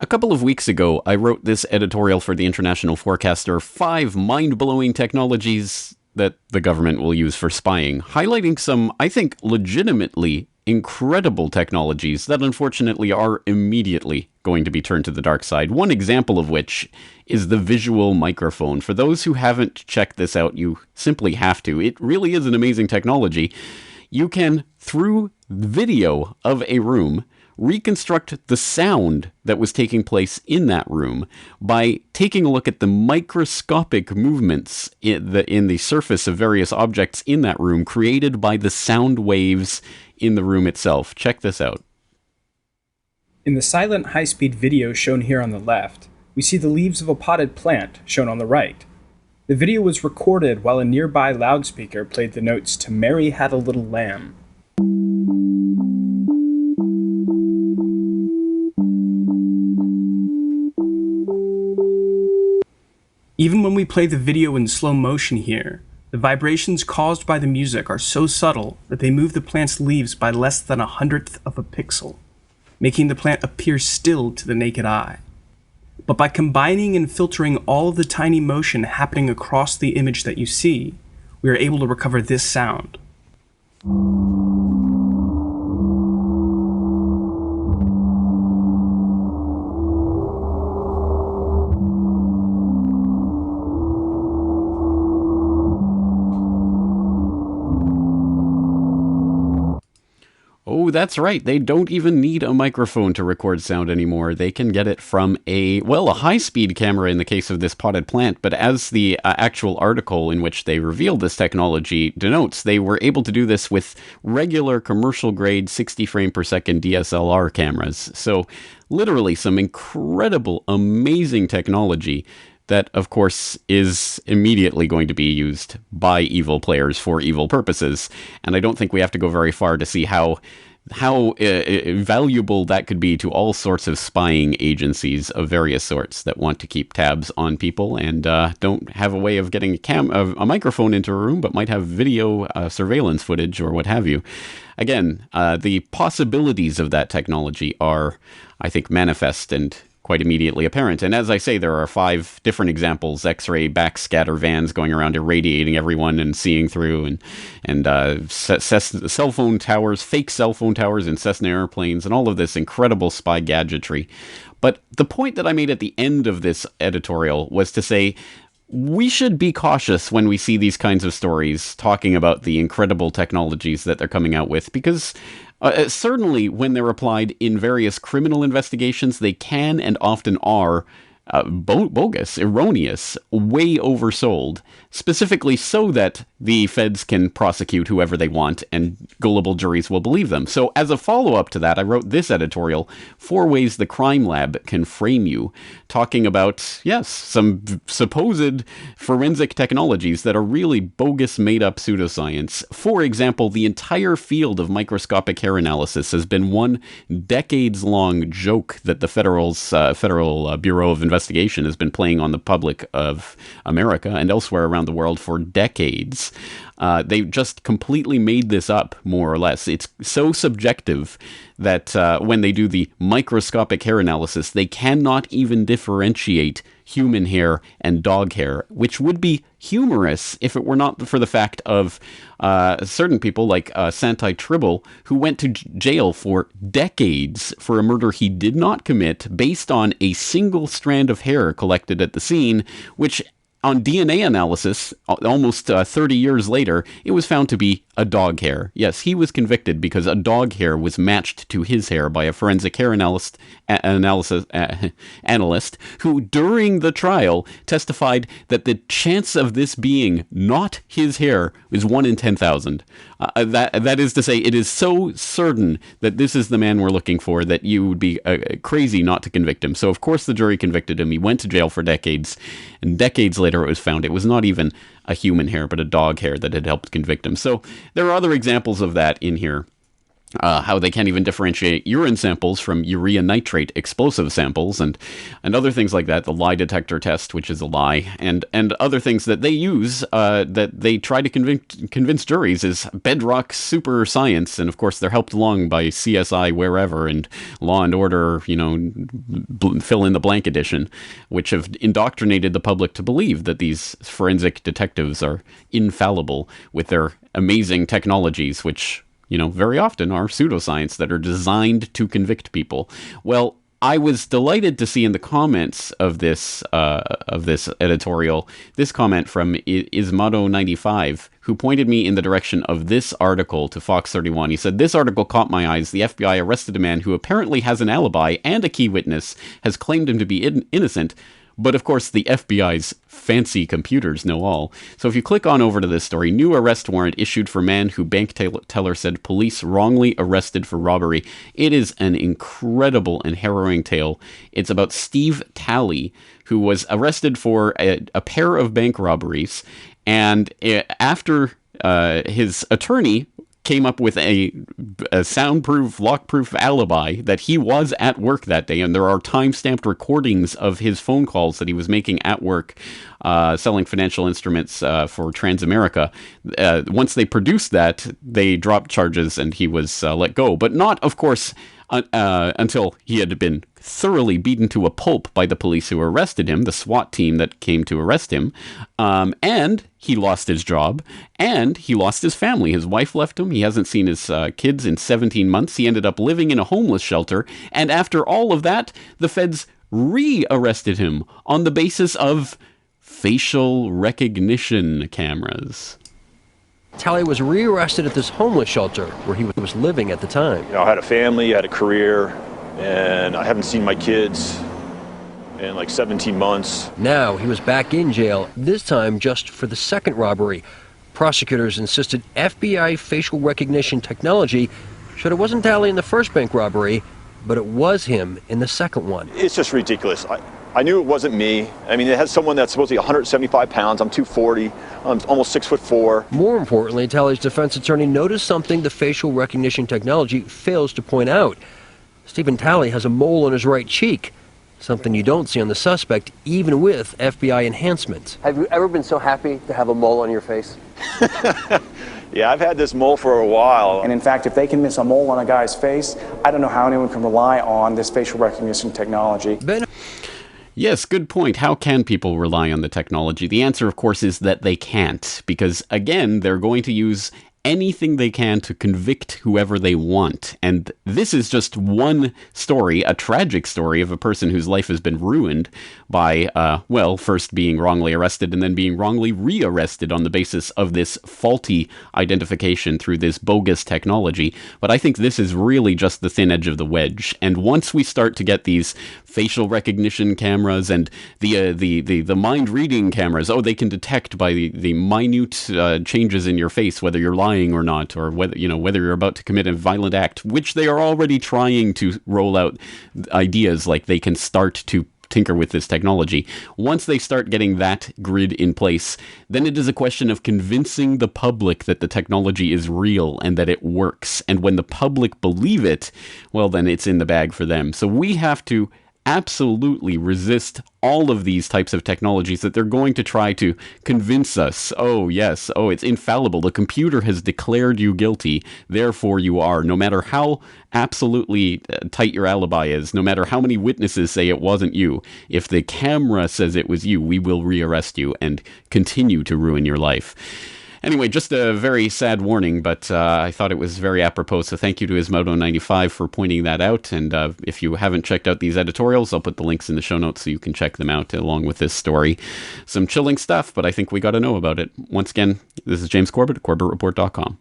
A couple of weeks ago, I wrote this editorial for the International Forecaster, 5 mind-blowing technologies that the government will use for spying, highlighting some, I think, legitimately incredible technologies that unfortunately are immediately going to be turned to the dark side. One example of which is the visual microphone. For those who haven't checked this out, you simply have to. It really is an amazing technology. You can, through video of a room, reconstruct the sound that was taking place in that room by taking a look at the microscopic movements in the surface of various objects in that room created by the sound waves in the room itself. Check this out. In the silent high-speed video shown here on the left, we see the leaves of a potted plant shown on the right. The video was recorded while a nearby loudspeaker played the notes to "Mary Had a Little Lamb." Even when we play the video in slow motion here, the vibrations caused by the music are so subtle that they move the plant's leaves by less than 1/100th of a pixel, making the plant appear still to the naked eye. But by combining and filtering all of the tiny motion happening across the image that you see, we are able to recover this sound. Oh, that's right. They don't even need a microphone to record sound anymore. They can get it from a high-speed camera in the case of this potted plant. But as the actual article in which they revealed this technology denotes, they were able to do this with regular commercial-grade 60 frame per second DSLR cameras. So literally some incredible, amazing technology that, of course, is immediately going to be used by evil players for evil purposes. And I don't think we have to go very far to see how valuable that could be to all sorts of spying agencies of various sorts that want to keep tabs on people and don't have a way of getting a microphone into a room, but might have video surveillance footage or what have you. Again, the possibilities of that technology are, I think, manifest and quite immediately apparent. And as I say, there are 5 different examples: X-ray backscatter vans going around irradiating everyone and seeing through, and cell phone towers, fake cell phone towers in Cessna airplanes, and all of this incredible spy gadgetry. But the point that I made at the end of this editorial was to say, we should be cautious when we see these kinds of stories talking about the incredible technologies that they're coming out with, because certainly when they're applied in various criminal investigations, they can and often are bogus, erroneous, way oversold, specifically so that the feds can prosecute whoever they want and gullible juries will believe them. So as a follow-up to that, I wrote this editorial, 4 Ways the Crime Lab Can Frame You, talking about, yes, some supposed forensic technologies that are really bogus, made-up pseudoscience. For example, the entire field of microscopic hair analysis has been one decades-long joke that the Federal Bureau of Investigation has been playing on the public of America and elsewhere around the world for decades. They just completely made this up, more or less. It's so subjective that when they do the microscopic hair analysis, they cannot even differentiate human hair and dog hair, which would be humorous if it were not for the fact of certain people like Santi Tribble, who went to jail for decades for a murder he did not commit based on a single strand of hair collected at the scene, which on DNA analysis, almost 30 years later, it was found to be a dog hair. Yes, he was convicted because a dog hair was matched to his hair by a forensic hair analyst who, during the trial, testified that the chance of this being not his hair is 1 in 10,000. That is to say, it is so certain that this is the man we're looking for that you would be crazy not to convict him. So, of course, the jury convicted him. He went to jail for decades, and decades later it was found it was not even a human hair, but a dog hair that had helped convict him. So there are other examples of that in here. how they can't even differentiate urine samples from urea nitrate explosive samples, and other things like that. The lie detector test, which is a lie, and other things that they use that they try to convince juries is bedrock super science. And of course, they're helped along by CSI Wherever and Law and Order, fill in the blank edition, which have indoctrinated the public to believe that these forensic detectives are infallible with their amazing technologies, which very often are pseudoscience that are designed to convict people. Well, I was delighted to see in the comments of this editorial, this comment from Ismado95, who pointed me in the direction of this article to Fox 31. He said, "This article caught my eyes. The FBI arrested a man who apparently has an alibi and a key witness, has claimed him to be innocent. But of course, the FBI's fancy computers know all." So if you click on over to this story, new arrest warrant issued for man who bank teller said police wrongly arrested for robbery. It is an incredible and harrowing tale. It's about Steve Talley, who was arrested for a pair of bank robberies. And after his attorney came up with a soundproof, lockproof alibi that he was at work that day, and there are time-stamped recordings of his phone calls that he was making at work, selling financial instruments for Transamerica. Once they produced that, they dropped charges and he was let go. But not, of course, until he had been thoroughly beaten to a pulp by the police who arrested him, the SWAT team that came to arrest him, and he lost his job, and he lost his family. His wife left him. He hasn't seen his kids in 17 months. He ended up living in a homeless shelter, and after all of that, the feds re-arrested him on the basis of facial recognition cameras. Talley was rearrested at this homeless shelter where he was living at the time. I had a family, I had a career, and I haven't seen my kids in like 17 months. Now he was back in jail, this time just for the second robbery. Prosecutors insisted FBI facial recognition technology showed it wasn't Talley in the first bank robbery, but it was him in the second one. It's just ridiculous. I knew it wasn't me. I mean, it has someone that's supposed to be 175 pounds. I'm 240. I'm almost 6'4". More importantly, Talley's defense attorney noticed something the facial recognition technology fails to point out. Stephen Talley has a mole on his right cheek, something you don't see on the suspect, even with FBI enhancements. Have you ever been so happy to have a mole on your face? Yeah, I've had this mole for a while. And in fact, if they can miss a mole on a guy's face, I don't know how anyone can rely on this facial recognition technology. Yes, good point. How can people rely on the technology? The answer, of course, is that they can't, because, again, they're going to use anything they can to convict whoever they want. And this is just one story, a tragic story of a person whose life has been ruined by, first being wrongly arrested and then being wrongly re-arrested on the basis of this faulty identification through this bogus technology. But I think this is really just the thin edge of the wedge. And once we start to get these facial recognition cameras and the mind reading cameras, they can detect by the minute changes in your face whether you're lying or not, or whether you're about to commit a violent act, which they are already trying to roll out ideas like they can start to tinker with this technology. Once they start getting that grid in place, then it is a question of convincing the public that the technology is real and that it works. And when the public believe it, well, then it's in the bag for them. So we have to absolutely resist all of these types of technologies that they're going to try to convince us, it's infallible. The computer has declared you guilty, therefore you are. No matter how absolutely tight your alibi is, no matter how many witnesses say it wasn't you, if the camera says it was you, we will rearrest you and continue to ruin your life. Anyway, just a very sad warning, but I thought it was very apropos, so thank you to Ismodo95 for pointing that out. And if you haven't checked out these editorials, I'll put the links in the show notes so you can check them out along with this story. Some chilling stuff, but I think we got to know about it. Once again, this is James Corbett at CorbettReport.com.